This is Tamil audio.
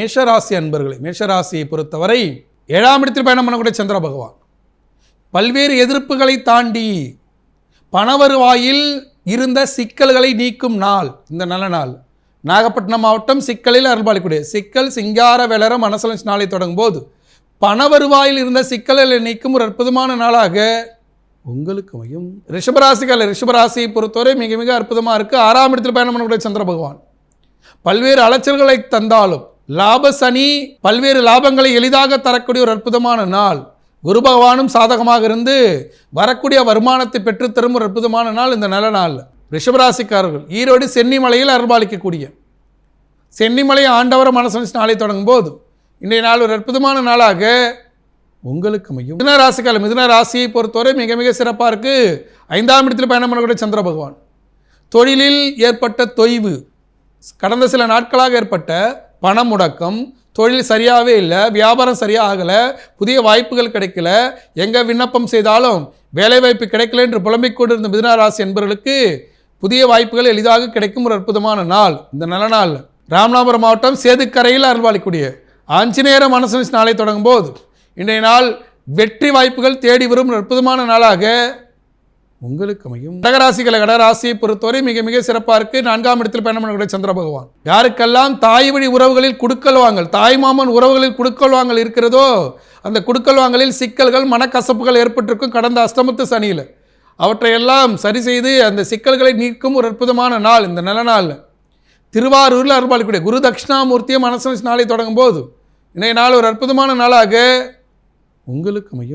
மேஷராசி அன்பர்களே, மேஷராசியை பொறுத்தவரை 7ஆம் இடத்தில் பயணம் பண்ணக்கூடிய சந்திர பகவான் பல்வேறு எதிர்ப்புகளை தாண்டி பணவருவாயில் இருந்த சிக்கல்களை நீக்கும் நாள். இந்த நல்ல நாள் நாகப்பட்டினம் மாவட்டம் சிக்கலில் அருள்பாலிக்கூடிய சிக்கல் சிங்கார வெளர மனசலன்ஸ் நாளை தொடங்கும் போது பணவருவாயில் இருந்த சிக்கல்களை நீக்கும் ஒரு அற்புதமான நாளாக உங்களுக்கு அமையும். ரிஷபராசியை பொறுத்தவரை மிக மிக அற்புதமாக இருக்குது. 6ஆம் இடத்தில் பயணம் பண்ணக்கூடிய சந்திர பகவான் பல்வேறு அலைச்சல்களை தந்தாலும் லாப சனி பல்வேறு லாபங்களை எளிதாக தரக்கூடிய ஒரு அற்புதமான நாள். குரு பகவானும் சாதகமாக இருந்து வரக்கூடிய வருமானத்தை பெற்றுத்தரும் ஒரு அற்புதமான நாள் இந்த நல்ல நாள். ரிஷபராசிக்காரர்கள் ஈரோடு சென்னிமலையில் அருள்பாலிக்கக்கூடிய சென்னிமலை ஆண்டவர மனசு நாளை தொடங்கும் போது இன்றைய நாள் ஒரு அற்புதமான நாளாக உங்களுக்கு அமையும். மிதுன ராசியை பொறுத்தவரை மிக மிக சிறப்பாக இருக்குது. 5ஆம் இடத்தில் பயணம் பண்ணக்கூடிய சந்திர பகவான் தொழிலில் ஏற்பட்ட தொய்வு, கடந்த சில நாட்களாக ஏற்பட்ட பண முடக்கம், தொழில் சரியாகவே இல்லை, வியாபாரம் சரியாக ஆகலை, புதிய வாய்ப்புகள் கிடைக்கல, எங்கே விண்ணப்பம் செய்தாலும் வேலைவாய்ப்பு கிடைக்கல என்று புலம்பிக் கொண்டிருந்த மிதுன ராசி என்பவர்களுக்கு புதிய வாய்ப்புகள் எளிதாக கிடைக்கும் ஒரு அற்புதமான நாள் இந்த நல்ல நாள். ராமநாதபுரம் மாவட்டம் சேதுக்கரையில் அருள்பாலிக்கூடிய ஆஞ்சநேயர் மனசு நாளை தொடங்கும் போது இன்றைய நாள் வெற்றி வாய்ப்புகள் தேடி வரும் ஒரு அற்புதமான நாளாக உங்களுக்கு அமையும். கடகராசியை பொறுத்தவரை மிக மிக சிறப்பாக இருக்குது. 4ஆம் இடத்தில் பயணம் பண்ணக்கூடிய சந்திர பகவான் யாருக்கெல்லாம் தாய் வழி உறவுகளில் குடுக்கல் வாங்கல், தாய் மாமன் உறவுகளில் குடுக்கல் வாங்கல் இருக்கிறதோ அந்த குடுக்கல் வாங்கலில் சிக்கல்கள் மனக்கசப்புகள் ஏற்பட்டிருக்கும் கடந்த அஷ்டமத்து சனியில். அவற்றையெல்லாம் சரி செய்து அந்த சிக்கல்களை நீக்கும் ஒரு அற்புதமான நாள் இந்த நல்ல நாள். திருவாரூரில் அருள்பாலிக்கூடிய குரு தட்சிணாமூர்த்தியை மனசு நாளை தொடங்கும் போது இன்றைய நாள் ஒரு அற்புதமான நாளாக உங்களுக்கு அமையும்.